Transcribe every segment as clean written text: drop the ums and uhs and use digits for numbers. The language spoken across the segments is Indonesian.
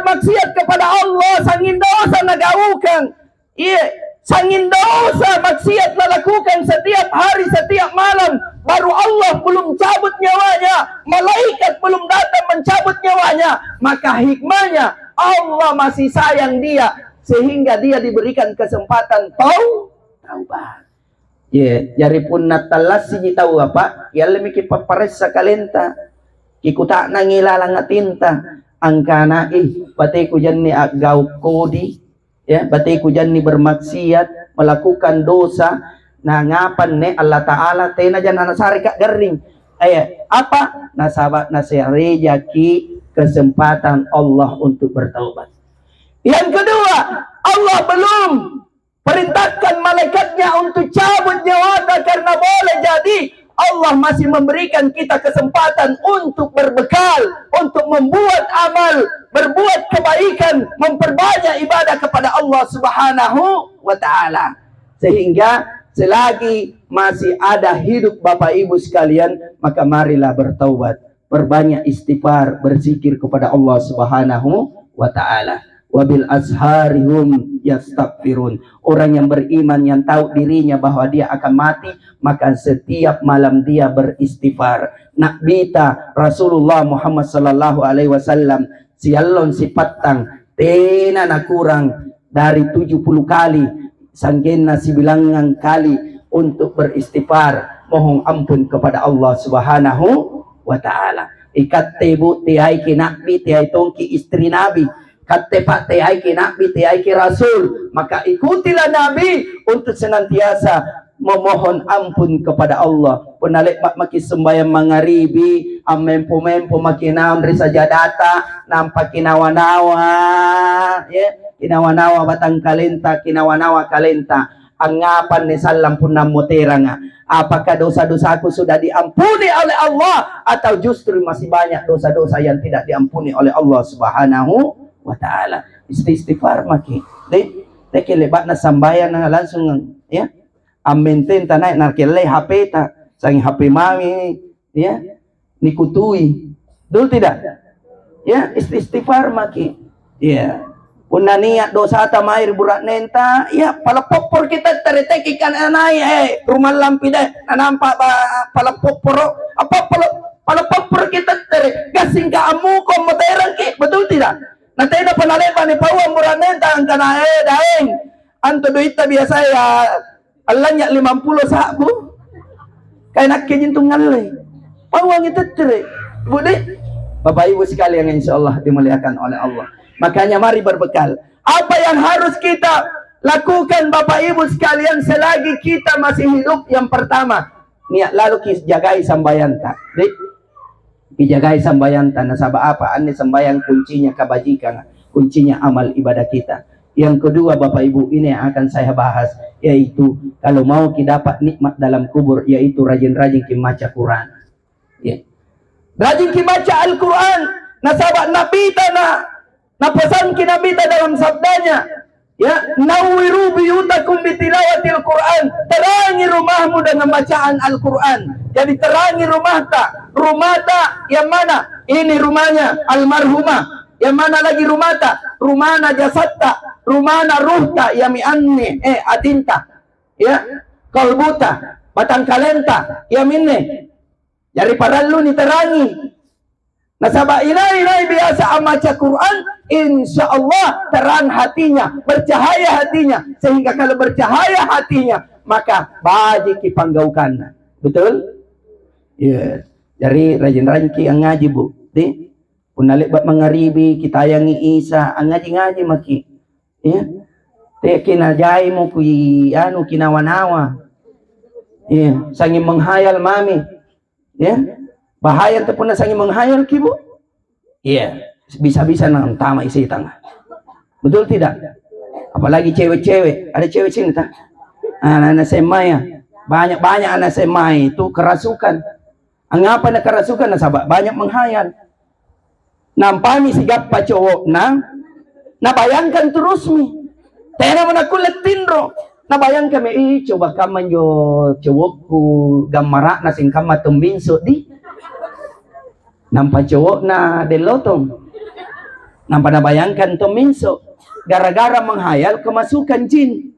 bermaksiat kepada Allah, sangin dosa nagawukan. Iya, sangin dosa maksiat lakukan setiap hari, setiap malam. Baru Allah belum cabut nyawanya, malaikat belum datang mencabut nyawanya. Maka hikmahnya Allah masih sayang dia, sehingga dia diberikan kesempatan taubat. Ya, jari pun natalas si tahu apa? Ya lebih kipapares sakalenta. Ikuta nangilalang tinta. Angkana bati ku janni agau kodi, ya, bati ku janni bermaksiat, melakukan dosa. Nah ngapan ne Allah Ta'ala tena jangan nasari kak gering. Apa? Nasabat nasari jaki kesempatan Allah untuk bertaubat. Yang kedua, Allah belum perintahkan malaikatnya untuk cabut nyawanya, karena boleh jadi Allah masih memberikan kita kesempatan untuk berbekal, untuk membuat amal, berbuat kebaikan, memperbanyak ibadah kepada Allah Subhanahu wa Ta'ala. Sehingga selagi masih ada hidup Bapak Ibu sekalian, maka marilah bertaubat, perbanyak istighfar, berzikir kepada Allah Subhanahu wa Ta'ala. Wabil azharihum yastaghfirun. Orang yang beriman, yang tahu dirinya bahwa dia akan mati, maka setiap malam dia beristighfar. Nakbita Rasulullah Muhammad sallallahu alaihi wasallam siallon sipatang tena na kurang dari 70 kali, sanggena sibilangan kali untuk beristighfar, mohon ampun kepada Allah Subhanahu wa Ta'ala. Ikat tebu tiai kinakbi tiai tongki istri Nabi, kate pak tiai kinakbi tiai ki Rasul, maka ikutilah Nabi untuk senantiasa memohon ampun kepada Allah. Penalik mak maki sembahyang mangaribi, amempo-mempo makinaon risa jadata, nampak kinawa-nawa, ya, kinawa-nawa batang kalenta, kinawa-nawa kalenta. Anggapan ni salam pun namoteranga. Apakah dosa-dosaku sudah diampuni oleh Allah, atau justru masih banyak dosa-dosa yang tidak diampuni oleh Allah Subhanahu wa Ta'ala. Istighfar maki. Dek lebat na sambayan na langsung, ya. Amenten tanay narkele HP ta, sang HP mami, ya. Nikutui. Dul tidak? Ya, istighfar maki. Ya. Una niat dosa tamair burak nenta, ya palapopor kita teretek ikan anay, rumah lampi deh, nampak palapopor, apa palapopor kita tere, gasing ka amu ko moterang ki, betul tidak? Nanti na panalepa ni pawang burak nenta ang kana daeng, anto duita biasa ya, alanya 50 sabu, kaya nakin yung tungalay, pawang itu tere, bude, Bapak Ibu sekalian yang insya Allah dimuliakan oleh Allah. Makanya mari berbekal. Apa yang harus kita lakukan Bapak Ibu sekalian selagi kita masih hidup? Yang pertama, niat lalu jagai sambayanta. Dijagai sambayanta. Nasabah apa? Ane sambayang kuncinya kebajikan, kuncinya amal ibadah kita. Yang kedua Bapak Ibu, ini yang akan saya bahas, yaitu kalau mau kita dapat nikmat dalam kubur, yaitu rajin-rajin kita baca Quran. Ya. Rajin kita baca Al-Quran. Nasabah Nabi tanah. Nah pesan kinabita dalam sabdanya, ya, nawiru biyutakum bitilawatil Quran, terangi rumahmu dengan bacaan Al-Quran. Jadi terangi rumah tak yang mana? Ini rumahnya almarhumah. Yang mana lagi rumah tak? Rumahna jasad tak? Rumahna ruh tak? Yami anni adinta, ya, kalbuta, batang kalenta, yaminne. Jadi parallu ni terangi. Nasabah inai biasa amaca Quran, insya Allah terang hatinya, bercahaya hatinya. Sehingga kalau bercahaya hatinya, maka baji kipanggaukan. Betul? Ya. Yeah. Jadi rajin-rajin ki ang ngaji bu. Di punalik bat mangaribi kita yangi isa ang ngaji maki. Ya. Te kinajay mo kui anu kinawa-nawa. Ya. Yeah. Sangi menghayal mami. Ya. Yeah. Bahaya ataupun sangi menghayal kibu. Iya, bisa-bisa nang tama isi tangga. Betul tidak? Apalagi cewek-cewek, ada cewek sini tak? Anak-anak semai ya. Banyak-banyak anak semai itu kerasukan. Angapa na kerasukan na sahabat? Banyak menghayal. Nampani sigap pa cowok na nabayangkan terus mi. Tena manakulit tindro. Nabayangkan mi, coba kaman yo cowokku gamara na singkama tumbinso di. Nampak cowok na delotong, Nampak bayangkan to minso, gara-gara menghayal kemasukan jin.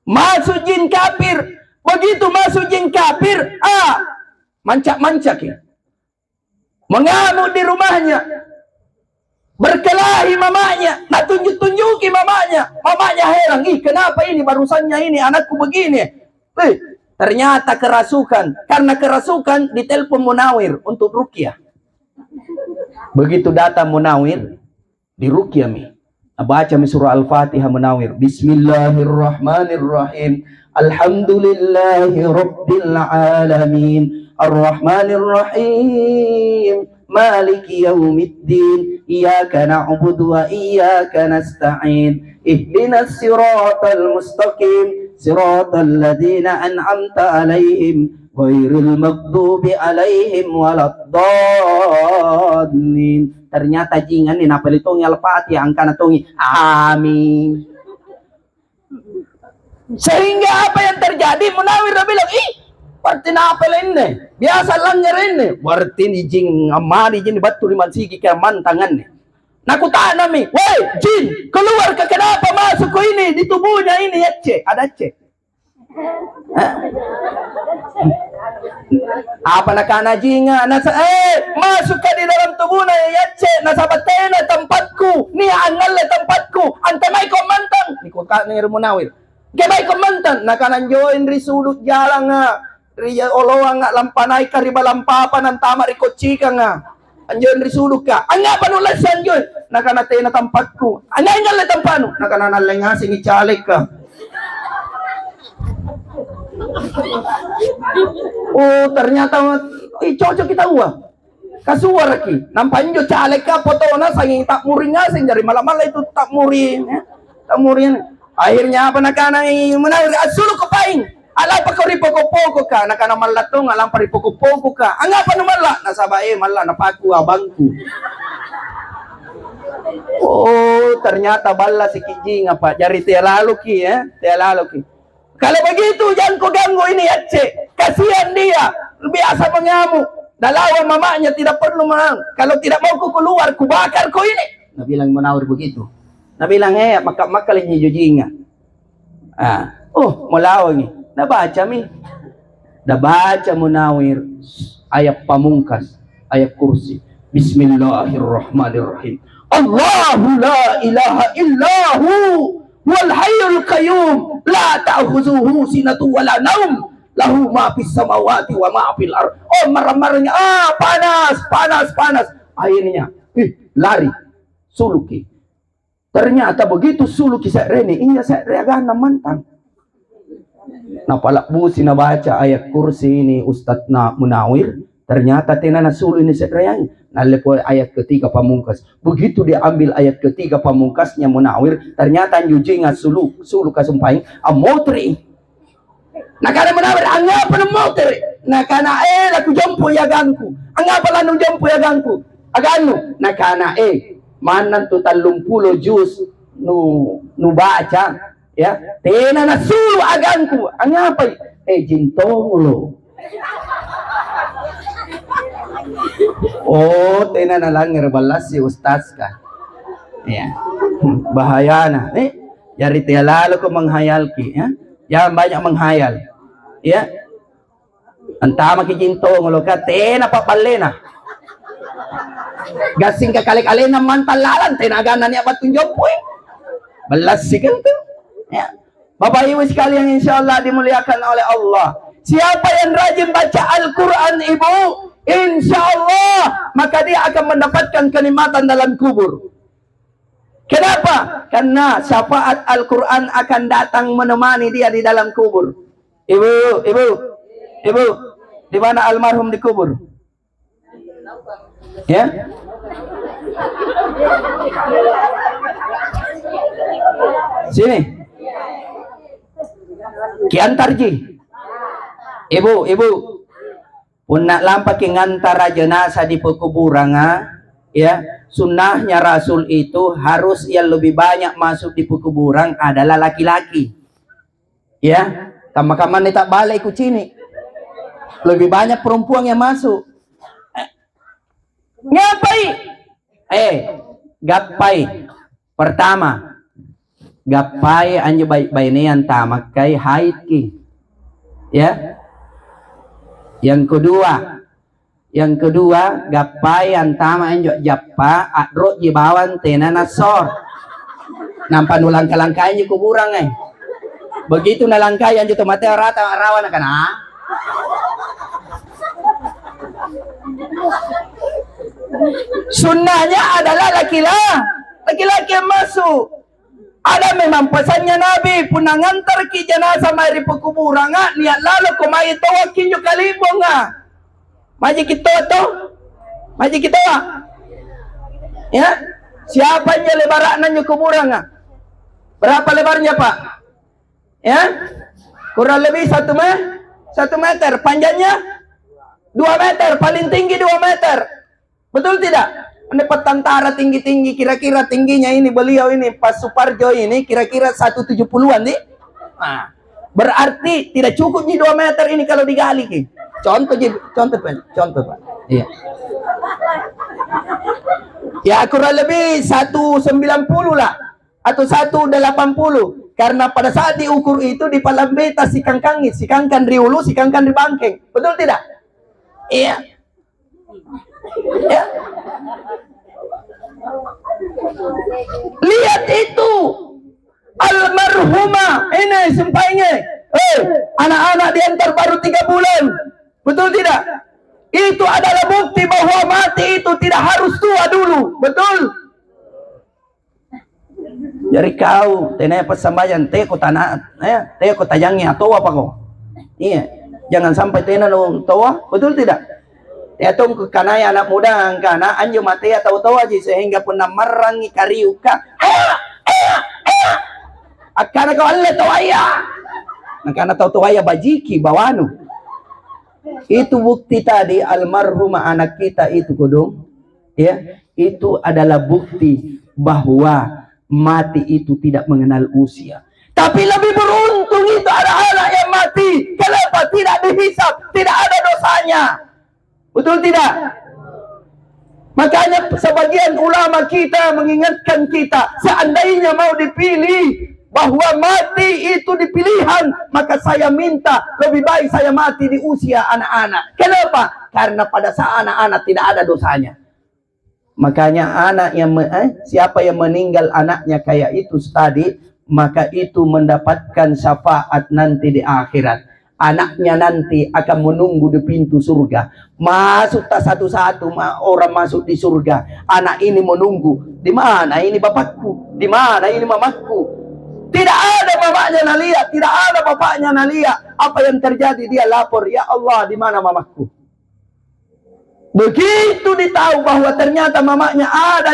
Masuk jin kafir. Begitu masuk jin kafir, mancak-mancak ya. Mengamuk di rumahnya. Berkelahi mamanya, nak tunjuk-tunjuki mamanya. Mamanya heran, kenapa ini barusannya ini anakku begini. Ternyata kerasukan. Karena kerasukan ditelepon Munawir untuk ruqyah. Begitu datang Munawir, di ruqyah mi. Baca mi surah Al-Fatihah Munawir. Bismillahirrahmanirrahim. Alhamdulillahi Rabbil alamin. Ar-Rahmanir-Rahim. Maliki yaumiddin. Iyyaka na'budu wa iyyaka nasta'in. Ihdinas siratal mustaqim. Siratal ladzina an'amta 'alaihim ghairil maghdubi 'alaihim waladdallin. Ternyata jingan ni napalitong Al-Fatihah angkana tongi. Amin. Sehingga apa yang terjadi? Munawir bilang, berarti napel ini biasa langgar ini. Berarti ni jing amari jin batu liman sigi kaya mantangan ni. Nakutana mi, woi jin, keluar ke kenapa masuk ke ini di tubuhnya ini ya cek, ada cek. Apa nakana jinga nasa masuk ke di dalam tubuhnya ya cek nasa batena tempatku, ni angal tempatku, ante mai komantang. Ni kota ni Munawir. Ke mai komantang nakana join ri sudut jalan Ria oloang nga lampanay ka riba lampapan ng tama rikotchika nga. Anjon risulok ka. Anga panulasan yun. Nakanatay na tampat ko. Anga nga tampano. Nakananalay nga singichalik ka. Ternyata cocok kita uang. Kasuwar ki. Nampanyo chalik ka foto na sanging tak muri nga sing dari malam-malam itu tak muri. Tak muri. Akhirnya apa nakanang Munawir asulok ko paing. Alam pa ko ripoko-poko ka, nakana malatong, alam pa ripoko-poko ka. Ang nga pa namala, nasabae, mala, napaku, abangku. Ternyata bala si Kijing apa, jari tialalo ki, tialalo ki. Kalau begitu, jangan ko ganggu ini, Aceh. Kasihan dia, biasa mengamuk. Dalawa mamanya tidak perlu menang. Kalau tidak mau ku keluar, ku bakar ko ini. Nabilang Munawir begitu. Nabilang, makak-makal ini Jujinga. Malawa ni. Nabaca mi. Nabaca Munawir ayat pamungkas, ayat kursi. Bismillahirrahmanirrahim. Allahu la ilaha illahu wal hayyul qayyum la ta'khuzuhu sinatu wala naum lahu ma fis samawati wa ma fil ard. Marah-marahnya panas. Akhirnya lari suluki. Ternyata begitu suluki Rene, iya agana mantang. Napalakbusi na baca ayat kursi ini Ustadz Munawir. Ternyata tinana sulu ini setrayang. Nalepo ayat ketiga pamungkas. Begitu dia ambil ayat ketiga pamungkasnya Munawir. Ternyata nyujingan sulu kasumpaing amotri. Nakana Munawir angapa na motri. Nakana laku jompo yaganku. Angapa lanu jompo yaganku. Aganu. Nakana manan tu 30 juz nu baca. Ya, tena na sulu aganku. Ang apa? Jintong lo. Tena na lang ngerbalas si ustaz ka. Ya. Bahaya na. Yari tialalo ko menghayal ki, ya. Yan banyak menghayal. Ya. Antama ki jintong lo ka tena papalena. Gasing ka kalik-alena mantalalan tena ganan niya batunjong po. Balas si kanto. Ya. Bapak Ibu sekalian insyaallah dimuliakan oleh Allah. Siapa yang rajin baca Al-Quran ibu, insyaallah maka dia akan mendapatkan kenikmatan dalam kubur. Kenapa? Karena syafaat Al-Quran akan datang menemani dia di dalam kubur. Ibu, di mana almarhum dikubur? Ya. Sini. Kiantarji. Ibu. Punak lampak ngantar jenazah di pekuburan, ya. Sunnahnya Rasul itu harus yang lebih banyak masuk di pekuburan adalah laki-laki. Ya, kamar-kamar ini tak balik kucini. Lebih banyak perempuan yang masuk. Ngapain? Gappai. Pertama, gappai anjo bainian tamak kai haid ki. Ya. Yang kedua, gappai antama anjo jappa adro jibawan tenana sor. Nampan ulang kalangkain di kuburan begitu nalangkai anjo mate rata rawan akan sunnahnya adalah laki-laki yang masuk. Ada memang pesannya Nabi pun ngantar ki jenazah mari pekuburan niat lalu kumai tawa kinyo kalibong maji kita ya siapa yang lebaran nyo kuburan berapa lebarnya Pak ya kurang lebih 1 meter panjangnya 2 meter paling tinggi 2 meter betul tidak? Mendapat tentara tinggi-tinggi kira-kira tingginya ini beliau ini Pak Suparjo ini kira-kira 170-an nih berarti tidak cukup nih 2 meter ini kalau digali ki. Contoh Pak iya ya kurang lebih 190 lah atau 180 karena pada saat diukur itu di Palembeta si kangkan riulu si kangkan di Bangkeng betul tidak? Iya ya. Lihat itu almarhumah ini sumpahnya anak-anak diantar baru 3 bulan betul tidak? Itu adalah bukti bahwa mati itu tidak harus tua dulu betul? Jadi kau tenaya persembahan teko tanah teko tajangnya atau apa kau iya jangan sampai tena lo tua betul tidak? Ya tong ke kanaya anak muda angkana anjo mati atau tahu aja sehingga pun merangi kariuka akana kau alle tawaya angkana tahu tawaya bajiki bawanu itu bukti tadi almarhumah anak kita itu kodong ya itu adalah bukti bahwa mati itu tidak mengenal usia. Tapi lebih beruntung itu ada anak yang mati. Kenapa? Tidak dihisab, tidak ada dosanya. Betul tidak? Makanya sebagian ulama kita mengingatkan kita, seandainya mau dipilih bahwa mati itu dipilihan, maka saya minta lebih baik saya mati di usia anak-anak. Kenapa? Karena pada saat anak-anak tidak ada dosanya. Makanya anak yang siapa yang meninggal anaknya kayak itu tadi, maka itu mendapatkan syafaat nanti di akhirat. Anaknya nanti akan menunggu di pintu surga. Masuk tak satu-satu orang masuk di surga. Anak ini menunggu. Di mana ini bapakku? Di mana ini mamaku? Tidak ada bapaknya nalia, tidak ada bapaknya nalia. Apa yang terjadi? Dia lapor, ya Allah, di mana mamaku? Begitu ditahu bahwa ternyata mamanya ada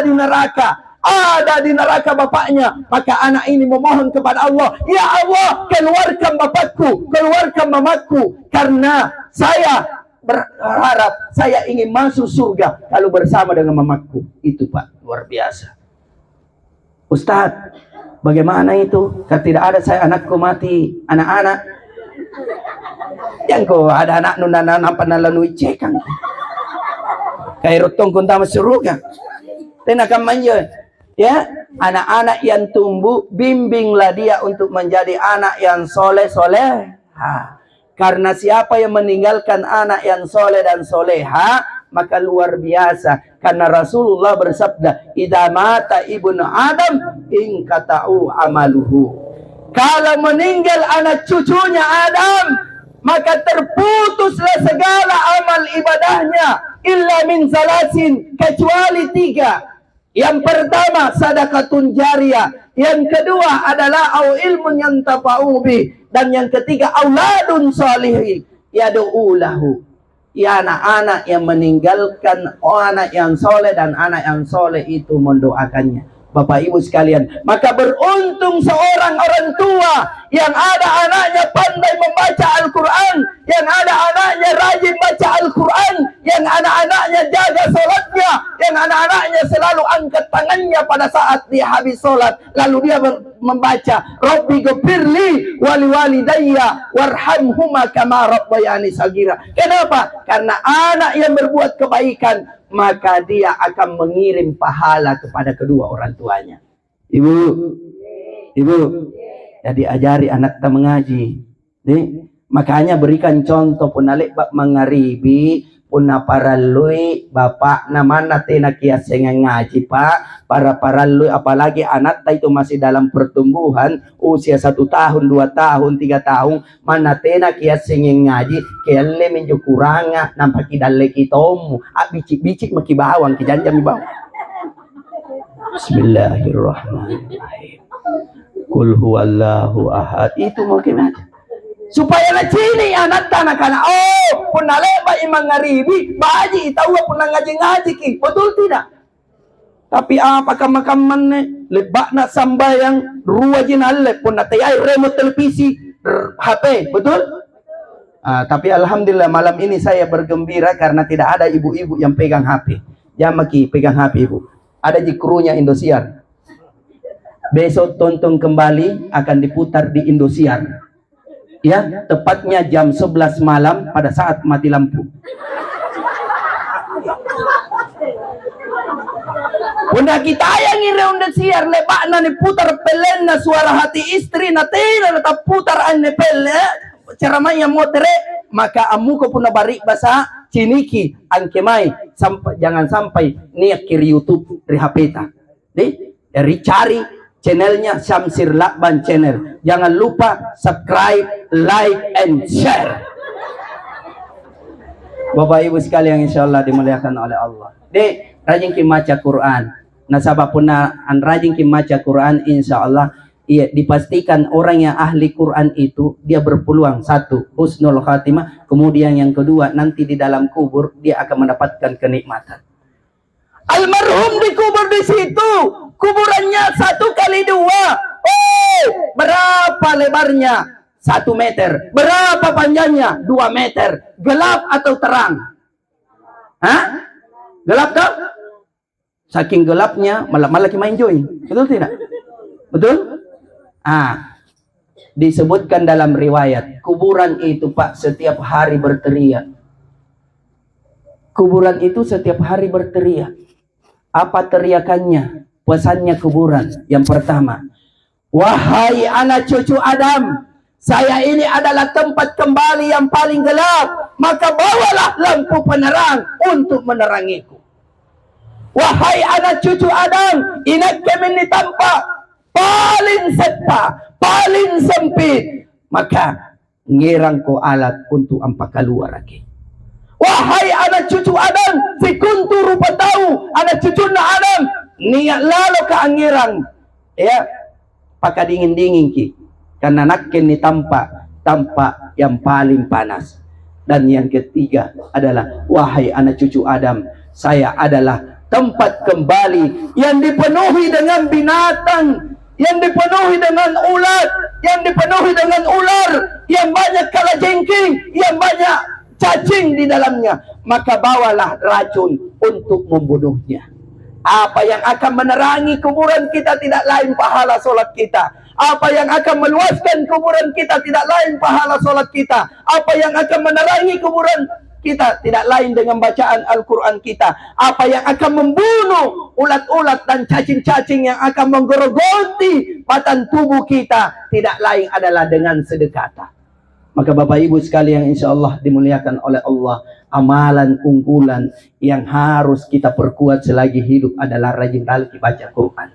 di neraka bapaknya, maka anak ini memohon kepada Allah, ya Allah, keluarkan bapakku, keluarkan mamaku, karena saya berharap saya ingin masuk surga kalau bersama dengan mamaku. Itu Pak, luar biasa. Ustadz, bagaimana itu? Tidak ada saya anakku mati, anak-anak yang kau ada anak nunana nampan lalu cekang kayak rotong kunta surga. Tenakan manja ya, anak-anak yang tumbuh bimbinglah dia untuk menjadi anak yang soleh-soleh. Karena siapa yang meninggalkan anak yang soleh dan soleha, maka luar biasa. Karena Rasulullah bersabda, idza mata ibnu Adam inqata'u amaluhu. Kalau meninggal anak cucunya Adam, maka terputuslah segala amal ibadahnya, illa min salasin, kecuali 3. Yang pertama sadaqatun jariyah, yang kedua adalah au ilmun yantafa'u bih, dan yang ketiga auladun sholihin yad'u lahu. Ya, anak-anak yang meninggalkan anak yang soleh dan anak yang soleh itu mendoakannya. Bapak Ibu sekalian, maka beruntung seorang orang tua yang ada anaknya pandai membaca Al-Quran, yang ada anaknya rajin baca Al-Quran, yang anak-anaknya jaga sholatnya, yang anak-anaknya selalu angkat tangannya pada saat dia habis sholat, lalu dia membaca Rabbi ghfirli wali walidayya warhamhuma kama rabbayani sagira. Kenapa? Karena anak yang berbuat kebaikan maka dia akan mengirim pahala kepada kedua orang tuanya. Ibu, jadi ajari anak kita mengaji. Makanya berikan contoh pun alik bab mengaribi puna paralui bapak namana tena kias ngaji pak para paralui, apalagi anak itu masih dalam pertumbuhan usia 1 tahun 2 tahun 3 tahun mana tena kias ngaji kelle menjo kuranga nampaki dalle kitomu bicik-bicik maki bawang kijanjam bawang. Bismillahirrahmanirrahim. Qul huwallahu ahad. Itu mau gimana? Supaya na cini anak tanah kana pun naleba imang ngaribi baji tahu pun ngaji ki, betul tidak? Tapi apakah makaman lebak nak sambayang ruwa jinalle pun natayai remote televisi HP, betul? Tapi alhamdulillah malam ini saya bergembira karena tidak ada ibu-ibu yang pegang HP. Jamaki pegang HP ibu. Ada di krunya Indosiar. Besok tonton kembali akan diputar di Indosiar. Ya, tepatnya jam 11 malam pada saat mati lampu. Bunda kita yang ngireun siar lebak na putar pelen na suara hati istri na tira na putar an pele ceramahnya motere maka amuko pun bari basa ciniki angkemai sampai jangan sampai niat kiri YouTube rihapeta. Dari cari channelnya Syamsir Lakban Channel. Jangan lupa subscribe, like, and share. Bapak Ibu sekalian insya Allah dimuliakan oleh Allah. Rajin kita baca Quran. Nasabah pun an rajin kita baca Quran insya Allah. Iya, dipastikan orang yang ahli Quran itu dia berpeluang 1 husnul khatimah, kemudian yang kedua nanti di dalam kubur dia akan mendapatkan kenikmatan. Almarhum dikubur di situ, kuburannya 1x2. Berapa lebarnya? 1 meter. Berapa panjangnya? 2 meter. Gelap atau terang? Gelap tak? Saking gelapnya malah kita main join. Betul tidak? Betul? Disebutkan dalam riwayat kuburan itu Pak setiap hari berteriak. Kuburan itu setiap hari berteriak. Apa teriakannya? Pesannya kuburan. Yang pertama, wahai anak cucu Adam, saya ini adalah tempat kembali yang paling gelap, maka bawalah lampu penerang untuk menerangiku. Wahai anak cucu Adam, inak kami tampak paling sepa, paling sempit, maka ngirang ko alat untuk ampak keluar lagi. Wahai anak cucu Adam, si kuntu rupa tahu anak cucu na Adam, niat lalu ke angirang, ya, pakai dingin ki, karena nakken ni tampak yang paling panas. Dan yang ketiga adalah wahai anak cucu Adam, saya adalah tempat kembali yang dipenuhi dengan binatang, yang dipenuhi dengan ulat, yang dipenuhi dengan ular, yang banyak kalajengking, yang banyak cacing di dalamnya, maka bawalah racun untuk membunuhnya. Apa yang akan menerangi kuburan kita tidak lain pahala solat kita. Apa yang akan meluaskan kuburan kita tidak lain pahala solat kita. Apa yang akan menerangi kuburan kita tidak lain dengan bacaan Al-Quran kita. Apa yang akan membunuh ulat-ulat dan cacing-cacing yang akan menggerogoti batang tubuh kita tidak lain adalah dengan sedekah. Maka Bapak Ibu sekalian insya Allah dimuliakan oleh Allah, amalan unggulan yang harus kita perkuat selagi hidup adalah rajin kali baca Quran.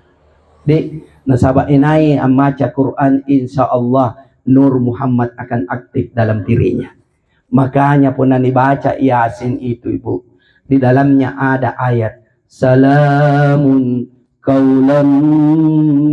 Nasabah inai membaca Quran insya Allah Nur Muhammad akan aktif dalam dirinya. Makanya pun dibaca Yasin itu Ibu, di dalamnya ada ayat salamun qaulan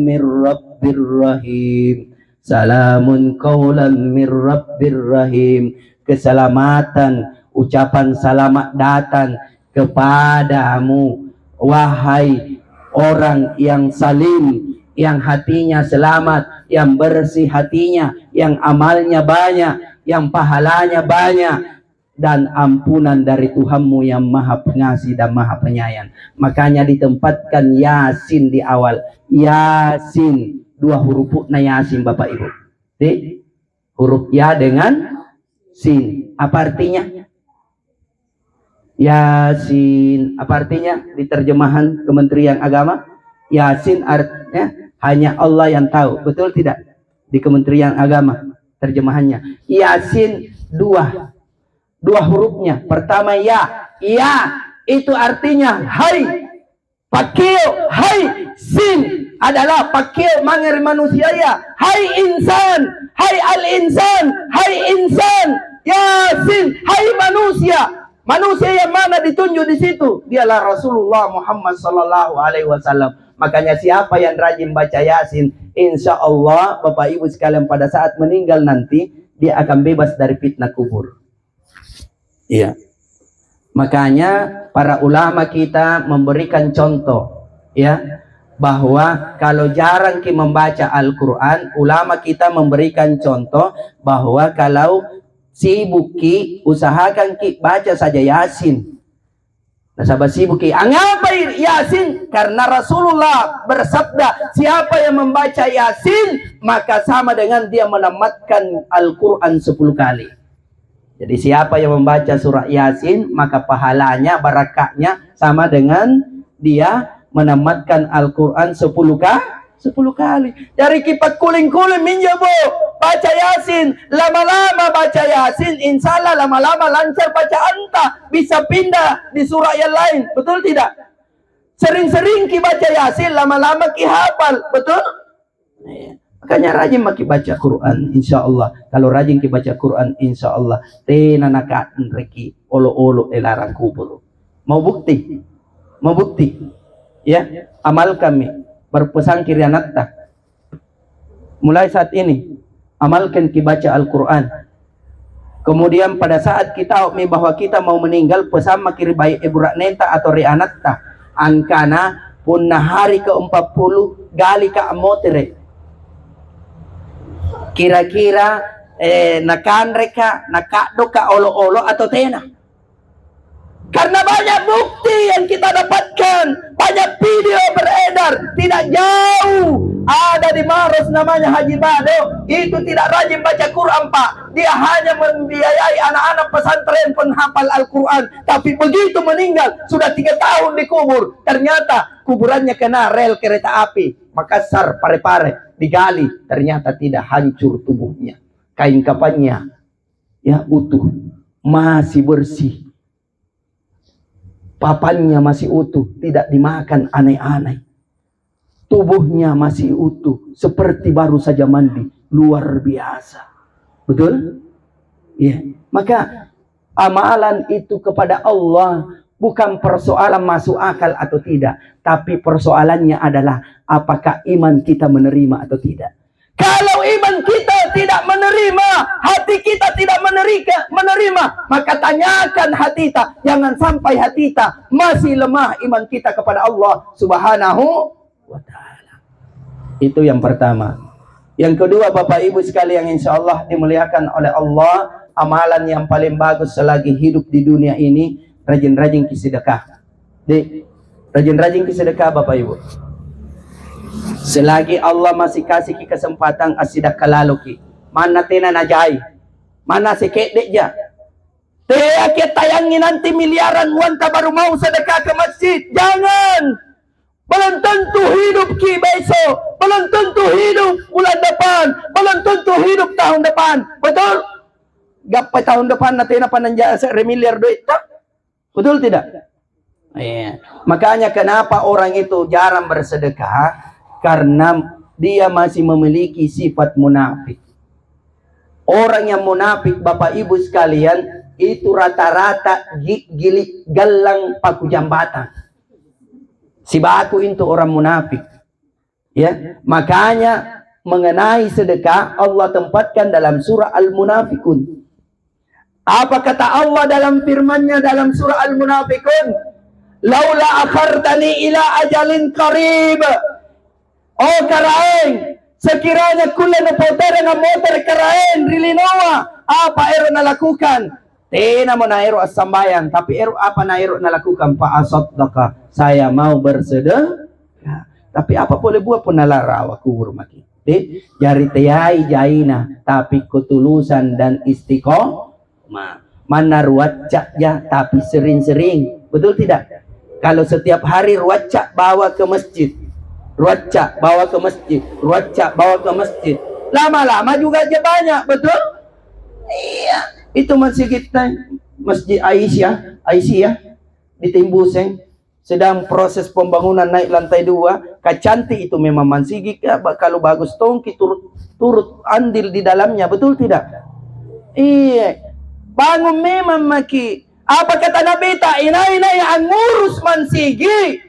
mir rabbir rahim. Salamun qaulan mir rabbir rahim. Keselamatan, ucapan selamat datang kepadamu wahai orang yang salim, yang hatinya selamat, yang bersih hatinya, yang amalnya banyak, yang pahalanya banyak, dan ampunan dari Tuhanmu yang maha pengasih dan maha penyayang. Makanya ditempatkan Yasin di awal. Yasin, 2 huruf na Yasin Bapak Ibu. Huruf ya dengan sin. Apa artinya? Yasin, apa artinya di terjemahan Kementerian Agama? Yasin artinya hanya Allah yang tahu, betul tidak? Di Kementerian Agama terjemahannya. Yasin dua hurufnya. Pertama ya itu artinya hai. Pakil, hai sin adalah pakil mangir manusia ya. Hai insan, hai al-insan, hai insan. Yasin, hai manusia. Manusia yang mana ditunjuk di situ? Dialah Rasulullah Muhammad sallallahu alaihi wasallam. Makanya siapa yang rajin baca Yasin, insya Allah Bapak Ibu sekalian pada saat meninggal nanti dia akan bebas dari fitnah kubur. Iya. Makanya para ulama kita memberikan contoh, ya, bahwa kalau jarang kita membaca Al-Quran, ulama kita memberikan contoh bahwa kalau sibuk ki, usahakan ki baca saja Yasin. Nasabah sibuk ki, angapa Yasin? Karena Rasulullah bersabda, siapa yang membaca Yasin maka sama dengan dia menamatkan Al-Quran 10 kali. Jadi siapa yang membaca surah Yasin maka pahalanya, barakahnya sama dengan dia menamatkan Al-Quran 10 kali. Dari kipat kuling-kuling minjabo baca Yasin, lama-lama baca Yasin, insya Allah lama-lama lancar baca anta, bisa pindah di surah yang lain, betul tidak? Sering-sering ki baca Yasin, lama-lama ki hafal, betul? Makanya rajin maki baca Quran, insya Allah. Kalau rajin ki baca Quran, insya Allah tena nakaten reki olo-olo elarang kubur. Mau bukti? Mau bukti? Ya, amal kami berpesan kirianatta. Mulai saat ini amalkan ki baca Al-Quran. Kemudian pada saat kita bahwa kita mau meninggal, pesan makiri baik ibu raknenta atau rianatta. Angkana punna hari ke-40 gali ka amotere. Kira-kira nakanreka, nakado ka olo-olo atau tena. Karena banyak bukti yang kita dapatkan, banyak video beredar, tidak jauh ada di Maros namanya Haji Bado, itu tidak rajin baca Quran Pak, dia hanya membiayai anak-anak pesantren penghafal Al-Quran, tapi begitu meninggal sudah 3 tahun dikubur, ternyata kuburannya kena rel kereta api, Makassar Parepare, digali, ternyata tidak hancur tubuhnya, kain kafannya ya utuh, masih bersih. Papannya masih utuh, tidak dimakan aneh-aneh. Tubuhnya masih utuh, seperti baru saja mandi, luar biasa. Betul? Ya. Maka amalan itu kepada Allah bukan persoalan masuk akal atau tidak, tapi persoalannya adalah apakah iman kita menerima atau tidak. Kalau iman kita tidak menerima, hati kita tidak menerima, maka tanyakan hati kita. Jangan sampai hati kita masih lemah iman kita kepada Allah Subhanahu wa ta'ala. Itu yang pertama. Yang kedua, Bapak Ibu sekalian yang insya Allah dimuliakan oleh Allah, amalan yang paling bagus selagi hidup di dunia ini, rajin-rajin kisedekah. Rajin-rajin kisedekah Bapak Ibu. Selagi Allah masih kasih ki kesempatan asidak kalaluki, mana tena najai, mana sikit dia. Kita tayangin nanti miliaran wanta baru mau sedekah ke masjid. Jangan. Belum tentu hidup ki besok, belum tentu hidup bulan depan, belum tentu hidup tahun depan. Betul? Gapai tahun depan nanti na pananja miliar duit tak? Betul tidak? Iya. Makanya kenapa orang itu jarang bersedekah? Karena dia masih memiliki sifat munafik. Orang yang munafik Bapak Ibu sekalian itu rata-rata gilik galang paku jambatan. Si baku itu orang munafik. Ya, makanya mengenai sedekah Allah tempatkan dalam surah Al-Munafikun. Apa kata Allah dalam firman-Nya dalam surah Al-Munafikun? Laula akhartani ila ajalin qarib. Oh karaeng, sekiranya kulen poter na motor karaeng rilinoa, apa ero na lakukan? Tena mo na ero asambayan, tapi ero apa na ero na lakukan? Pa asodaka, saya mau bersedekah. Tapi apa boleh buat pun nalarawa kubur maki. Jari teyai jaina, tapi ketulusan dan istiqomah. Mana ruwatca ya, tapi sering-sering. Betul tidak? Kalau setiap hari ruwatca bawa ke masjid, ruwatca bawa ke masjid, ruwatca bawa ke masjid, lama-lama juga aja banyak. Betul? Iya. Itu masjid kita, Masjid Aisyah di Timbuseng, sedang proses pembangunan naik lantai 2. Kacantik itu memang mansigik ya, kalau bagus tongki turut andil di dalamnya. Betul tidak? Iya. Bangun memang maki. Apa kata Nabi tak ina yang ngurus mansigi.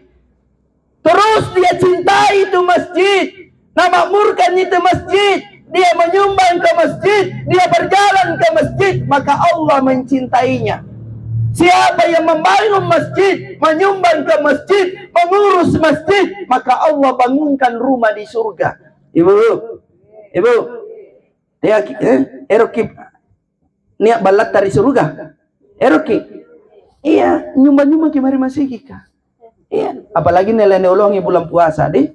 Terus dia cintai itu masjid, memakmurkan itu masjid, dia menyumbang ke masjid, dia berjalan ke masjid, maka Allah mencintainya. Siapa yang membangun masjid, menyumbang ke masjid, mengurus masjid, maka Allah bangunkan rumah di surga. Ibu, dia erokip niat balat dari surga. Erokip, iya, nyumbang kemari masih kita. Iya, apalagi nilai neolongi bulan puasa deh,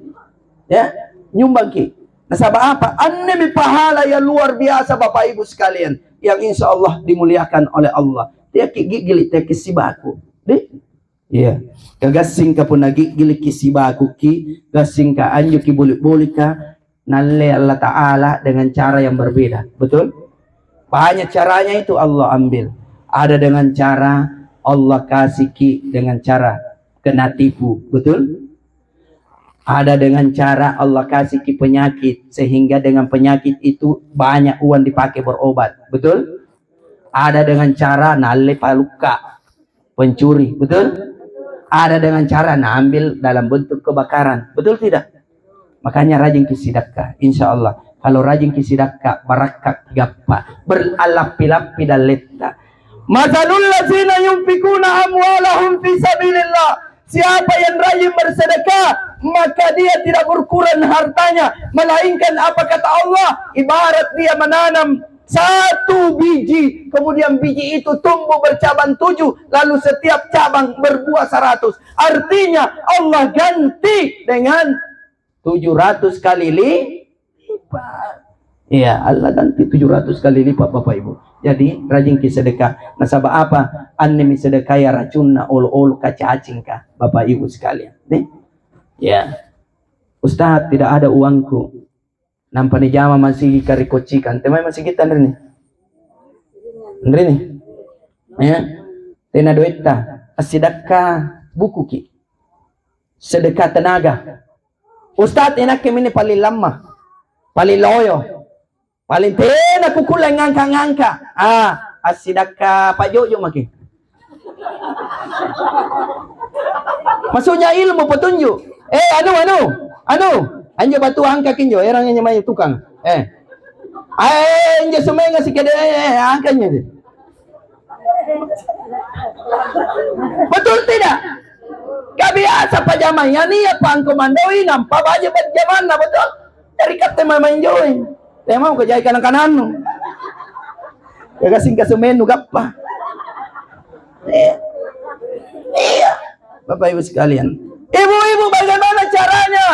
ya, nyumbang ki. Nah, sabab apa? Anemi pahala yang luar biasa Bapak Ibu sekalian, yang insya Allah dimuliakan oleh Allah. Dia gigili teh kisibaku, deh, iya. Kagasing ka pun lagi gili kisibaku ki, gasing ka anju ki boleh ka, nalle Allah Taala dengan cara yang berbeda, betul? Banyak caranya itu Allah ambil. Ada dengan cara Allah kasih ki dengan cara kena tipu, betul? Ada dengan cara Allah kasih ki penyakit, sehingga dengan penyakit itu banyak uang dipakai berobat, betul? Ada dengan cara nale paluka, pencuri, betul? Ada dengan cara ambil dalam bentuk kebakaran, betul tidak? Makanya rajin kisidakka, insya Allah. Kalau rajin kisidakka, barakat gappa, beralapi-lapi dan letta. Masalul ladzina yunfikuna amwalahum fi sabilillah. Siapa yang rajin bersedekah, maka dia tidak berkurang hartanya, melainkan apa kata Allah, ibarat dia menanam satu biji, kemudian biji itu tumbuh bercabang 7, lalu setiap cabang berbuah 100. Artinya Allah ganti dengan 700 kali lipat. Iya, Allah ganti 700 kali lipat Bapak Ibu. Jadi rajin ki sedekah. Nah, sabab apa? Anemi sedekah ya racunna ulu kacacing ka Bapak Ibu sekalian. Nih. Ya. Ustaz, tidak ada uangku. Nampak ni jama masih karikocikan. Temai masih kita nih. Nih. Ya. Tena duita. Sedekah buku ki. Sedekah tenaga. Ustaz, enak kami ni paling lama. Paling loyo. Paling tena kukulang ngangka-ngangka. Asidaka Pak Jojo makin. Maksudnya ilmu petunjuk. Anjo batu angka kinjo. Erangnya nyamanya tukang. Anjo semenga si kede angkanya. Betul tidak? Gak biasa Pak Jamai. Ya nih apa ang komandoi nampak aja Pak Jaman. Betul? Dari kapten main join. Saya mau kejai kanan-kanan. Kagasing kasumenu gappa. Iya. Bapak Ibu sekalian. Ibu-ibu bagaimana caranya?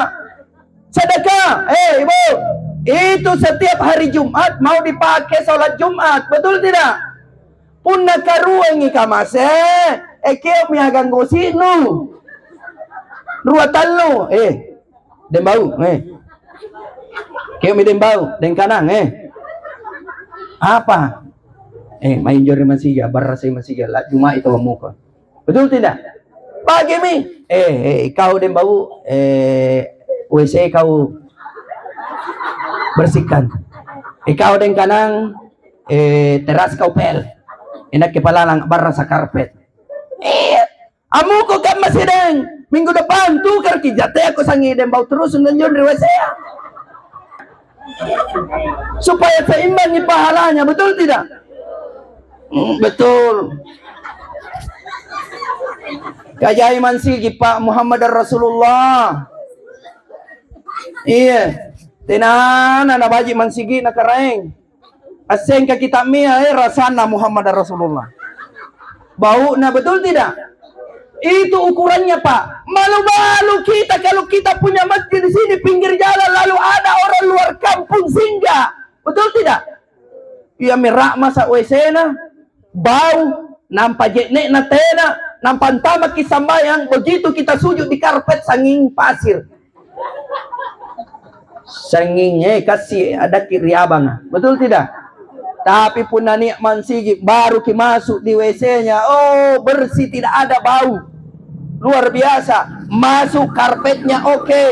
Sedekah. Ibu. Itu setiap hari Jumat mau dipakai sholat Jumat. Betul tidak? Punna karuengi kamase. Keo miagang gosinu. Ruatan lu. Dembau. Kaya may dembau, den kanang, Apa? Main jori masiga, barasay masiga, Juma ito ang muka. Betul tidak? Pagi mi, ikaw dembau, WC ikaw bersihkan. Ikaw den kanang, teras kau pel. Enak kepalalang barra sa karpet. Amu ko kan masih den, minggu depan tukar kijate ako sang dembau terus nunjon di WC. Supaya seimbangi pahalanya, betul tidak? Betul. Kajai mansigi Pak Muhammad Rasulullah. Iya. Tenan na baji mansigi na karaeng. Aseng ka kita mia rasana Muhammad Rasulullah. Bau na, betul tidak? Itu ukurannya Pak. Malu-malu kita kalau kita punya masjid di sini pinggir jalan lalu ada orang luar kampung singgah. Betul tidak? Ia merak masa WC na. bau, nampak jeknek na tena, nampak tamak kisambayang, begitu kita sujud di karpet sanging pasir. Sangingnya kasih ada kiri abang, betul tidak? Tapi pun nani mansigi baru ki masuk di WC-nya, oh bersih, tidak ada bau, luar biasa. Masuk karpetnya oke,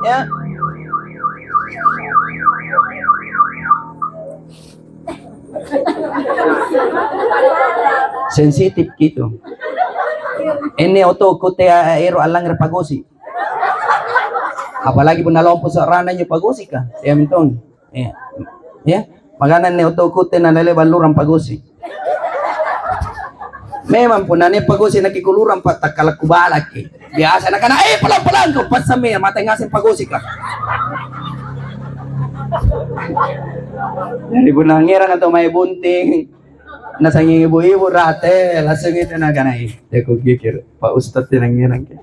ya. Sensitif gitu. Ini otoko te aero alang repagosi. Apalagi pun nalompo seorang nyo pagosi ka. Ya mentong. Ya. Ya. Magana ni otoko te nanale baluran pagosi. Memang pun nane pagosi nakikuluran pa takalakubalak eh. Biasa na kana pelan-pelan ko pasame mata ngasin pagosi ka. Dari bunangiran atau may bunting nasanging ibu-ibu rate langsung itu na kanai. Ya ko gigir Pak Ustadz tinangiran ke.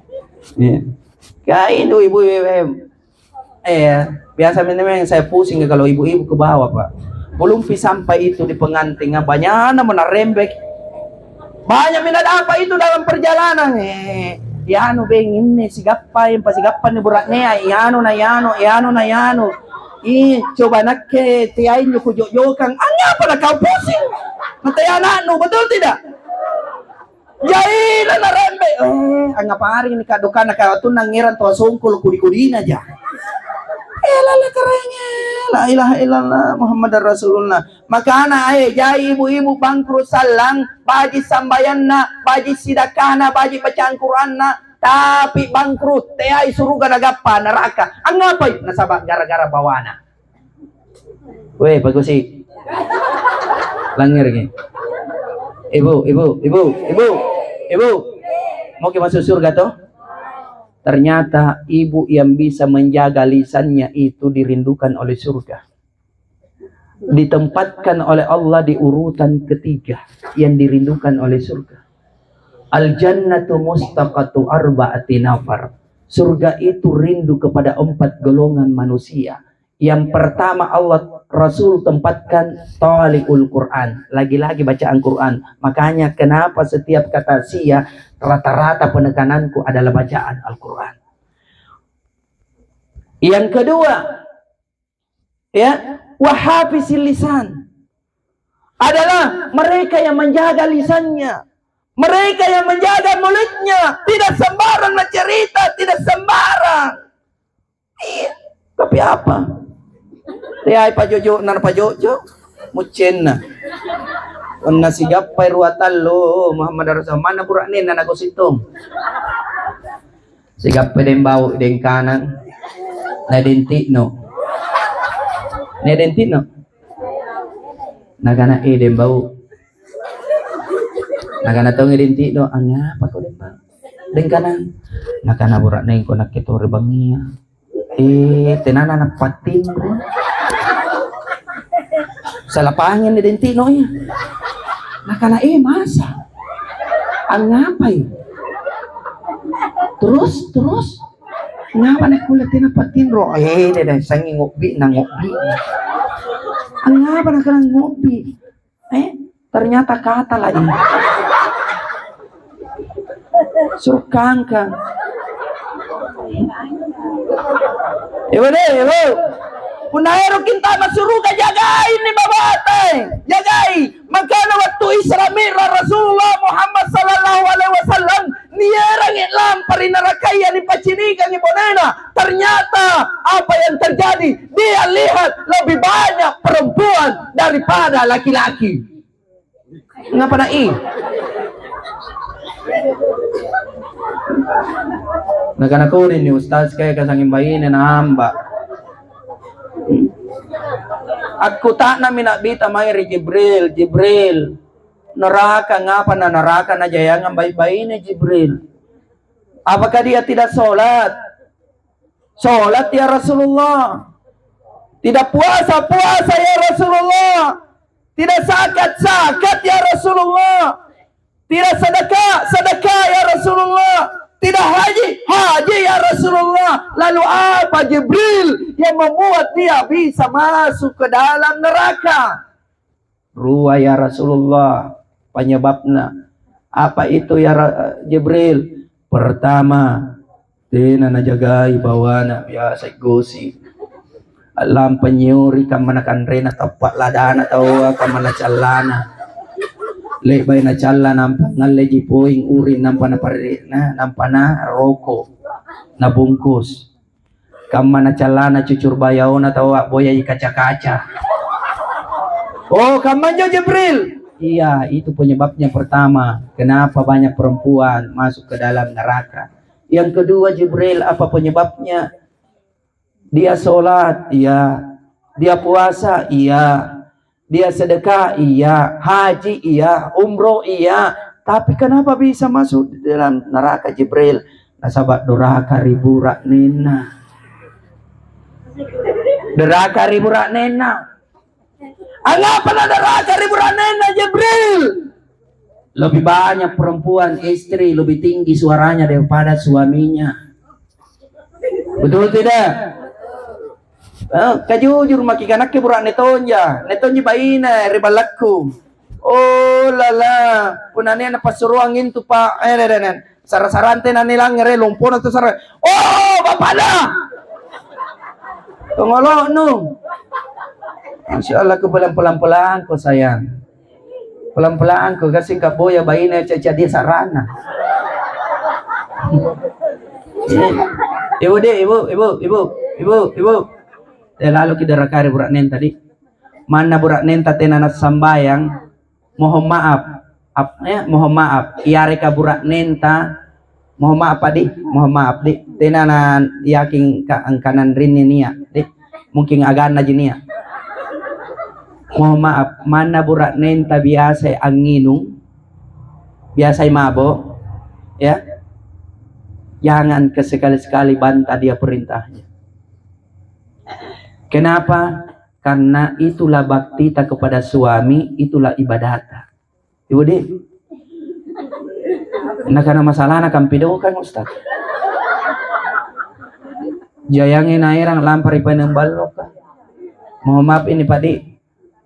Kain tuh ibu biasa memang saya pusing kalau ibu-ibu ke bawah Pak. Belum sampai itu di pengantin banyak mana rembek. Banyak minat apa itu dalam perjalanan ya anu bengin nih sigapa yang pasigapan nih beratnya ya anu na yano coba nak ke tiain yo kujojokan apa na kau pusing mataya nanu betul tidak jailan na rembe angapa hari ni kadokan nakatun nangiran to songkol kudi-kudin aja lala kerennya la ilaha illallah Muhammad Rasulullah. Maka anak jai ibu-ibu bangkrut salang baji sambayanna baji sidakana baji bacaan Quranna tapi bangkrut teai suruga nagapa neraka angapai nasabak gara-gara bawana. Weh bagusi langir gini ibu mau ke masuk surga toh. Ternyata ibu yang bisa menjaga lisannya itu dirindukan oleh surga. Ditempatkan oleh Allah di urutan ketiga yang dirindukan oleh surga. Al-jannatu mustaqatu arba'ati nafar. Surga itu rindu kepada 4 golongan manusia. Yang pertama Allah Rasul tempatkan taliul Quran, lagi-lagi bacaan Quran. Makanya kenapa setiap kata sia rata-rata penekananku adalah bacaan Al-Quran. Yang kedua, ya, wahafizil lisan adalah mereka yang menjaga lisannya, mereka yang menjaga mulutnya, tidak sembarang cerita, tidak sembarang. Tapi apa? Tiai Pak Jojo, nar Pak Jojo, mucenna. Unna sigapay ruatallo Muhammad Rasul mana burak nin na nagositong. Sigapay den bau den kanan. Na dentino. Na dentino. Nagana den bau. Nagana tong dentino anga pa ko den bau. Den kanan. Nakana burak nin ko nakitore bangia. Tenana na patin. Sa lapangan ni dentino ya. Nakala masa ang ngapay terus ngapa na kulat tinapatin ro dahil sanging ngopi na ngopi ang ngapa na kalang ngopi ternyata kata lagi surkang kang ibu Punaero kita masuruga jagai ni babatay jagai magkano waktu Isra Mi'raj Rasulullah Muhammad sallallahu alaihi wasallam nierang Islam parinarakaya ni pacinigan ni bonena. Ternyata apa yang terjadi dia lihat lebih banyak perempuan daripada laki-laki. Ngapa na naganakunin ni ustaz kaya kasangin bayin na hamba. Aku tak na minabita mayri Jibril neraka ngapa na neraka na jayangan bayi-bayi ni Jibril. Apakah dia tidak sholat ya Rasulullah, tidak puasa ya Rasulullah, tidak zakat ya Rasulullah, tidak sedekah ya Rasulullah, tidak haji ya Rasulullah. Lalu apa Jibril yang membuat dia bisa masuk ke dalam neraka? Ruwa ya Rasulullah, penyebabnya. Apa itu ya Jibril? Pertama, tina najagai bawana biasa gosi. Alam penyuri kamanakan rena tapak ladana tawa kamana calana. Lebay na chala nampa ngaleji poing urin nampa na parina nampa na roko na bungkus. Kamana calana cucur bayaw na tawa boya kaca-kaca. Oh, kamanyo Jibril. Iya, itu penyebabnya pertama. Kenapa banyak perempuan masuk ke dalam neraka? Yang kedua Jibril, apa penyebabnya? Dia sholat, iya. Dia puasa, iya. Dia sedekah, iya. Haji, iya. Umroh, iya. Tapi kenapa bisa masuk di dalam neraka Jibril? Nasabat doraka ribu raknena. Doraka ribu raknena. Angapa na neraka ribu raknena Jibril? Lebih banyak perempuan istri lebih tinggi suaranya daripada suaminya. Betul tidak? Kajujur makikanak ke burak netonja baina ribalaku. Oh lala, punane na pasuruangin tu pa sarasarante na nilang ngere lumpo na to sara. Oh bapak na. Tungolo no. Insyaallah ko pelan-pelan ko sayang. Pelan-pelan ko kasi kaboya baina dia sarana. Ibu. Lalu kita rakari burak nen tadi. Mana burak nen tatena nas sambayang. Mohon maaf. Iare ka burak nenta. Mohon maaf di. Tena na yaking ka ang kanan rin niya. Di. Mungkin agana jinia. Mohon maaf. Mana burak nenta biasa ang nginung. Biasa mabo. Ya. Jangan sekali-sekali bantah dia perintahnya. Kenapa? Karena itulah bakti kita kepada suami, itulah ibadat. Ibu deh. Nah karena masalah nak kampido kan Ustaz. Jayangin airang lampari penembal ka. Mohon maaf ini Pak Di.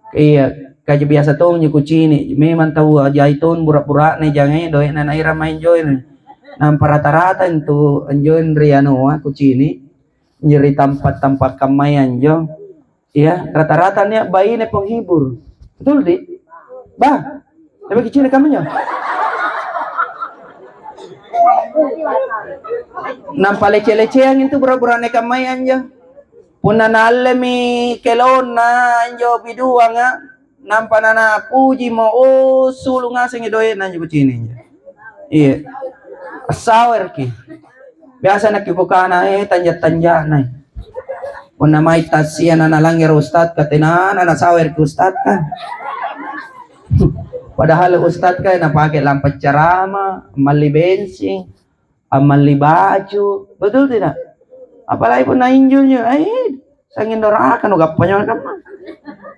Iya, kaji biasa tong nyukucini. Memang tahu aja itu burak-burak nih jangan doy na aira main joy nih. Nampak rata-rata itu enjoy riano kucini. Nyeri tempat-tempat kamayan jo. Ya, rata-rata nih bayi nih penghibur. Betul Di? Bah, tapi kecil kamunya. Nampak lece-lece yang itu pura-pura nih kamayan jo. Puna nalemi kelon na jo biduang nga. Nampak nana puji mo sulung asing idoy na jo kucini. Iya. Asawer ki. Biasa nakikukana tanja-tanja na. Kung na may tasya na nalangir ustad ka, tinana na sawer ki ustad ka. Padahal ustad ka, napakit lang pacarama, mali bensing, mali baju. Betul tidak? Apalagi pun na-enjoy nyo, ay, sangin doraka, no gapanyo ka pa.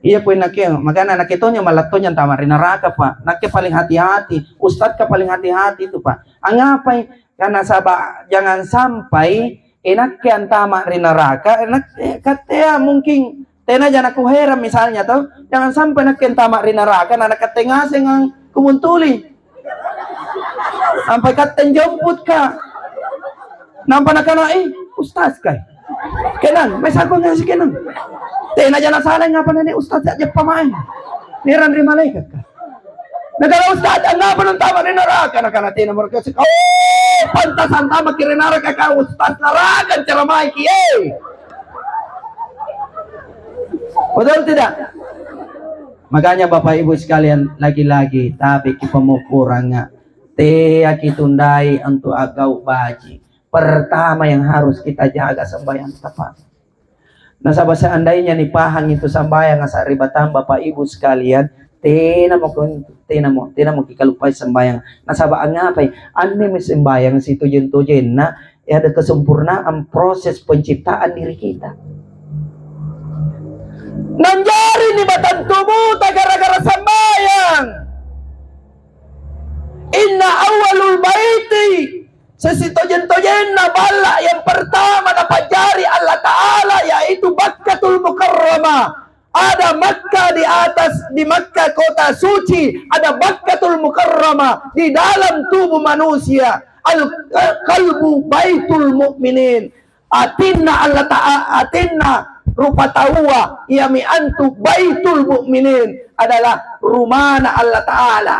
Iya po yung magana nakito nyo, malato nyo, tama rin naraka pa. Nakya paling hati-hati, ustad ka paling hati-hati itu pa. Ang ngapay, karena sabah jangan sampai enak yang tama rin neraka enak katanya mungkin tena jangan aku heran misalnya tuh jangan sampai nak yang tama rin neraka na nakatengaseng ang kumuntuli sampai katen jemput ka nampak nakana ustaz kay kenan may sakon nga si kenan tena jangan salah ngapa nani ustaz aja pamain niran rin malaikat ka negara ustaz ang ngapa ng tama rin neraka nakanatin na mereka si pantasan tama kirinara ka ustaz narakan ceramah iki betul tidak? Makanya Bapak Ibu sekalian lagi-lagi tapi kipamukura nga teya kitundai untuk agaw baji pertama yang harus kita jaga sembahyang tepat. Nah sahabat seandainya nih pahang itu sembahyang sa ribatan Bapak Ibu sekalian Tina mo kikalupay sembayang. Nasabaan nga pa ani may sembayang si tujen-tujen na ada kesempurnaan proses penciptaan diri kita. Nanjari ni batang tubuh gara-gara sembayang. Inna awalul baiti sesitojen-tojen na bala yang pertama na pajari Allah Ta'ala yaitu Bakkatul Mukarramah. Ada Makkah di Makkah kota suci, ada Makkatul Mukarramah di dalam tubuh manusia. Al-qalbu baitul mu'minin. Atinna Allah ta'ala, atinna rupa tawa yami antu baitul mu'minin, adalah rumana Allah ta'ala.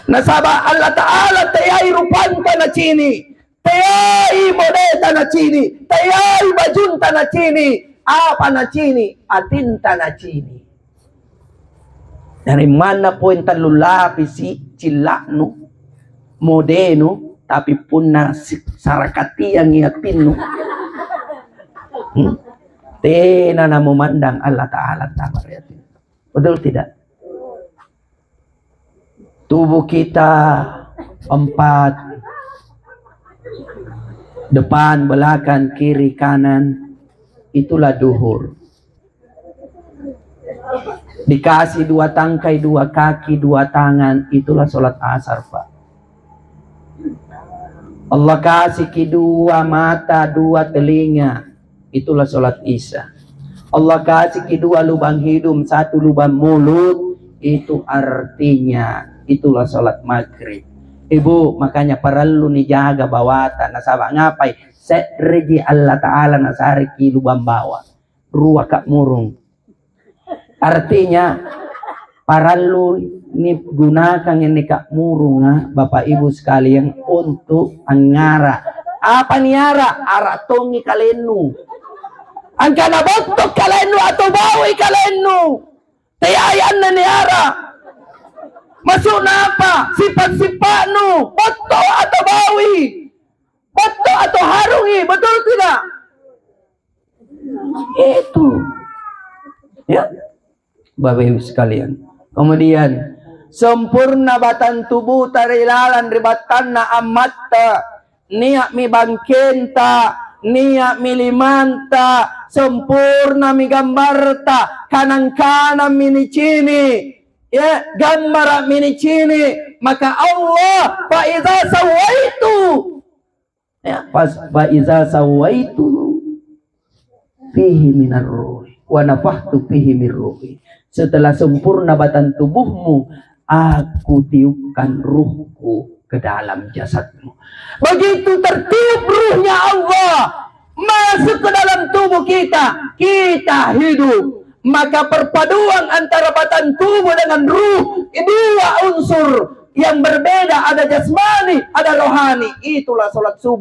Nasaba Allah ta'ala tayai rupanta na cini, tayai modeta na cini, tayai bajunta na cini. Apa na cini? Atinta na cini. Dari mana po yung talulapi si Cilakno, Modeno, tapi pun na sarakati ang iatino. Tena na memandang Allah Ta'ala. Betul tidak? Tubuh kita 4, depan, belakang, kiri, kanan, itulah duhur. Dikasih 2 tangkai, 2 kaki, 2 tangan, itulah sholat asar, Pak. Allah kasih 2 mata, 2 telinga, itulah sholat isya. Allah kasih 2 lubang hidung, 1 lubang mulut, itu artinya itulah sholat maghrib. Ibu, makanya perlu dijaga bawatan. Nasabak ngapai? Sereji Allah Ta'ala nasari kilu bambawa. Ruwa kak murung. Artinya, perlu ini gunakan ini kak murung, Bapak Ibu sekalian, untuk angara. Apa niara? Aratongi kalenu. Angkana botok kalenu atau bawi kalenu. Tayayan na niara. Masuk na apa? Sifat-sifat nu. Botok atau bawi. Botok atau harungi, betul tidak? Itu. Ya. Bapak Ibu sekalian. Kemudian sempurna batan tubuh tarilalan ribatan na amatta. Niak mi bangkenta, niak mi limanta, sempurna mi gambarta, kanan-kanan mini cini. Ya, gambar mini cini. Maka Allah fa iza sawaitu. Ya, fa iza sawaitu fihi minar ruh wa nafahtu fihi mir ruhi. Setelah sempurna batan tubuhmu, aku tiupkan ruhku ke dalam jasadmu. Begitu tertiup ruhnya Allah masuk ke dalam tubuh kita, kita hidup. Maka perpaduan antara batan tubuh dengan ruh, 2 unsur yang berbeda, ada jasmani, ada rohani, itulah sholat subuh.